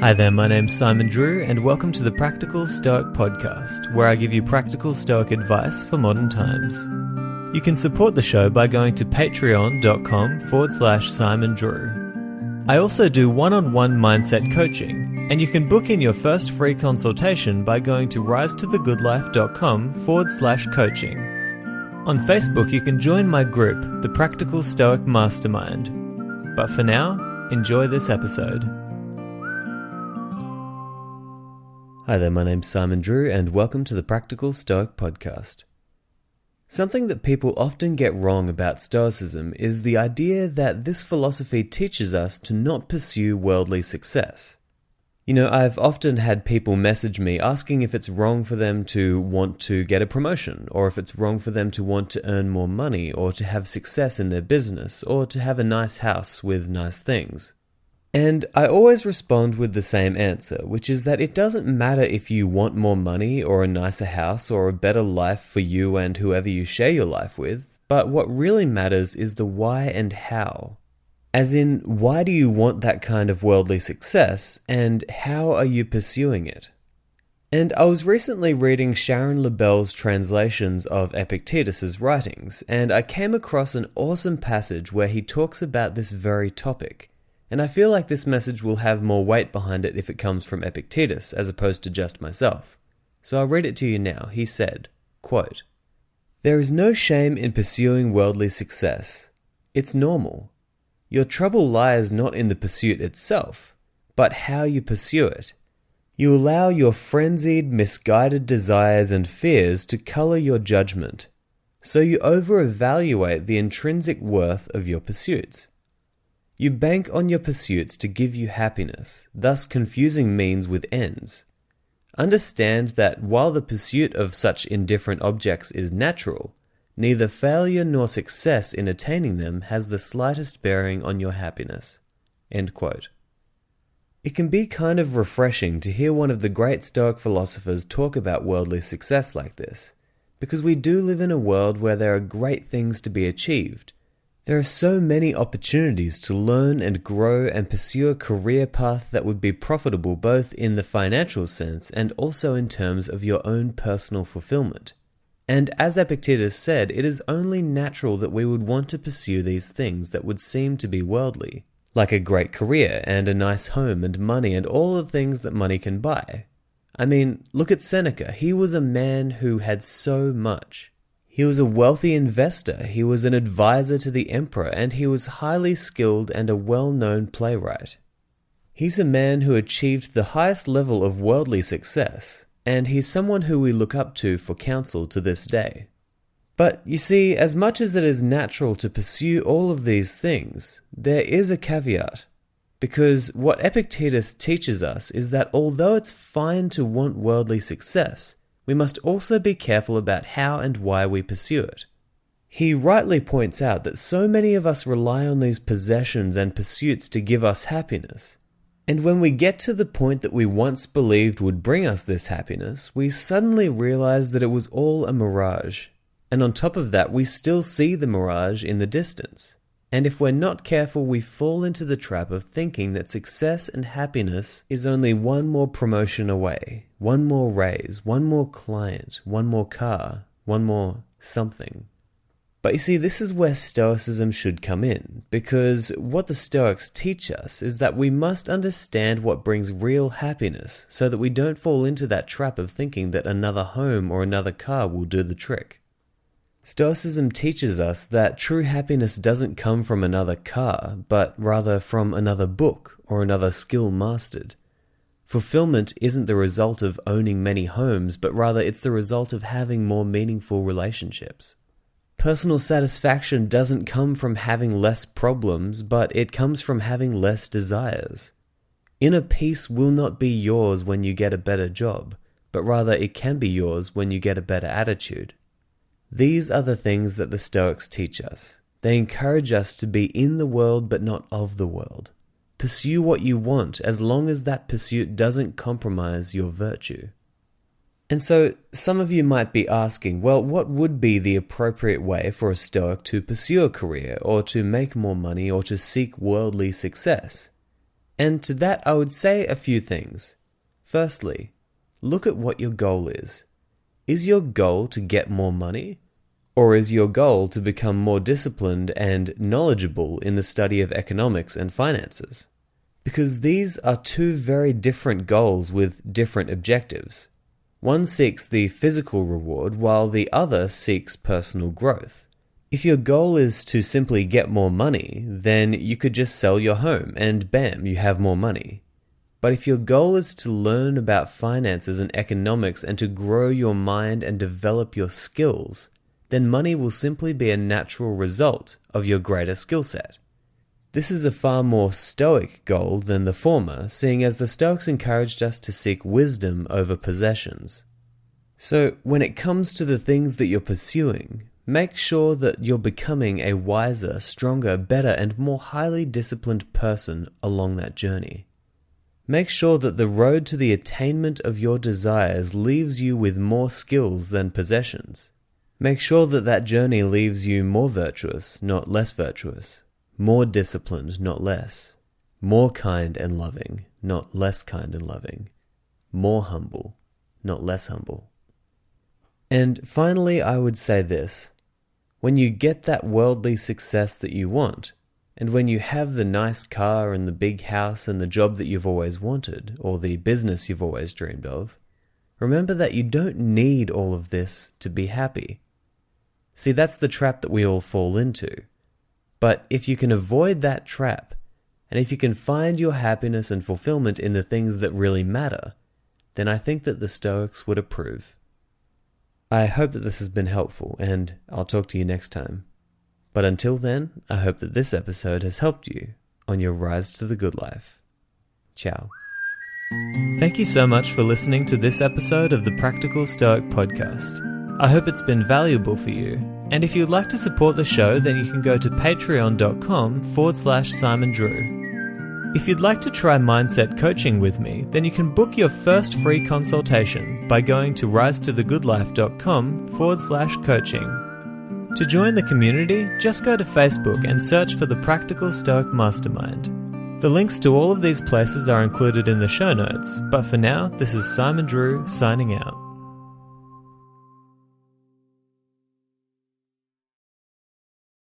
Hi there, my name's Simon Drew, and welcome to the Practical Stoic Podcast, where I give you practical Stoic advice for modern times. You can support the show by going to patreon.com/Simon Drew. I also do one-on-one mindset coaching, and you can book in your first free consultation by going to risetothegoodlife.com/coaching. On Facebook, you can join my group, the Practical Stoic Mastermind. But for now, enjoy this episode. Hi there, my name's Simon Drew, and welcome to the Practical Stoic Podcast. Something that people often get wrong about Stoicism is the idea that this philosophy teaches us to not pursue worldly success. You know, I've often had people message me asking if it's wrong for them to want to get a promotion, or if it's wrong for them to want to earn more money, or to have success in their business, or to have a nice house with nice things. And I always respond with the same answer, which is that it doesn't matter if you want more money or a nicer house or a better life for you and whoever you share your life with, but what really matters is the why and how. As in, why do you want that kind of worldly success, and how are you pursuing it? And I was recently reading Sharon Lebell's translations of Epictetus's writings, and I came across an awesome passage where he talks about this very topic. And I feel like this message will have more weight behind it if it comes from Epictetus as opposed to just myself. So I'll read it to you now. He said, quote, "There is no shame in pursuing worldly success. It's normal. Your trouble lies not in the pursuit itself, but how you pursue it. You allow your frenzied, misguided desires and fears to color your judgment, so you over-evaluate the intrinsic worth of your pursuits. You bank on your pursuits to give you happiness, thus confusing means with ends. Understand that while the pursuit of such indifferent objects is natural, neither failure nor success in attaining them has the slightest bearing on your happiness." End quote. It can be kind of refreshing to hear one of the great Stoic philosophers talk about worldly success like this, because we do live in a world where there are great things to be achieved. There are so many opportunities to learn and grow and pursue a career path that would be profitable both in the financial sense and also in terms of your own personal fulfillment. And as Epictetus said, it is only natural that we would want to pursue these things that would seem to be worldly, like a great career and a nice home and money and all the things that money can buy. I mean, look at Seneca. He was a man who had so much. He was a wealthy investor, he was an advisor to the emperor, and he was highly skilled and a well-known playwright. He's a man who achieved the highest level of worldly success, and he's someone who we look up to for counsel to this day. But you see, as much as it is natural to pursue all of these things, there is a caveat. Because what Epictetus teaches us is that although it's fine to want worldly success, we must also be careful about how and why we pursue it. He rightly points out that so many of us rely on these possessions and pursuits to give us happiness. And when we get to the point that we once believed would bring us this happiness, we suddenly realize that it was all a mirage. And on top of that, we still see the mirage in the distance. And if we're not careful, we fall into the trap of thinking that success and happiness is only one more promotion away, one more raise, one more client, one more car, one more something. But you see, this is where Stoicism should come in, because what the Stoics teach us is that we must understand what brings real happiness so that we don't fall into that trap of thinking that another home or another car will do the trick. Stoicism teaches us that true happiness doesn't come from another car, but rather from another book or another skill mastered. Fulfillment isn't the result of owning many homes, but rather it's the result of having more meaningful relationships. Personal satisfaction doesn't come from having less problems, but it comes from having less desires. Inner peace will not be yours when you get a better job, but rather it can be yours when you get a better attitude. These are the things that the Stoics teach us. They encourage us to be in the world but not of the world. Pursue what you want as long as that pursuit doesn't compromise your virtue. And so some of you might be asking, well, what would be the appropriate way for a Stoic to pursue a career or to make more money or to seek worldly success? And to that I would say a few things. Firstly, look at what your goal is. Is your goal to get more money? Or is your goal to become more disciplined and knowledgeable in the study of economics and finances? Because these are two very different goals with different objectives. One seeks the physical reward while the other seeks personal growth. If your goal is to simply get more money, then you could just sell your home and bam, you have more money. But if your goal is to learn about finances and economics and to grow your mind and develop your skills, then money will simply be a natural result of your greater skill set. This is a far more Stoic goal than the former, seeing as the Stoics encouraged us to seek wisdom over possessions. So, when it comes to the things that you're pursuing, make sure that you're becoming a wiser, stronger, better, and more highly disciplined person along that journey. Make sure that the road to the attainment of your desires leaves you with more skills than possessions. Make sure that that journey leaves you more virtuous, not less virtuous. More disciplined, not less. More kind and loving, not less kind and loving. More humble, not less humble. And finally, I would say this. When you get that worldly success that you want, and when you have the nice car and the big house and the job that you've always wanted, or the business you've always dreamed of, remember that you don't need all of this to be happy. See, that's the trap that we all fall into. But if you can avoid that trap, and if you can find your happiness and fulfillment in the things that really matter, then I think that the Stoics would approve. I hope that this has been helpful, and I'll talk to you next time. But until then, I hope that this episode has helped you on your rise to the good life. Ciao. Thank you so much for listening to this episode of the Practical Stoic Podcast. I hope it's been valuable for you, and if you'd like to support the show, then you can go to patreon.com/Simon Drew. If you'd like to try mindset coaching with me, then you can book your first free consultation by going to risetothegoodlife.com/coaching. To join the community, just go to Facebook and search for the Practical Stoic Mastermind. The links to all of these places are included in the show notes, but for now, this is Simon Drew signing out.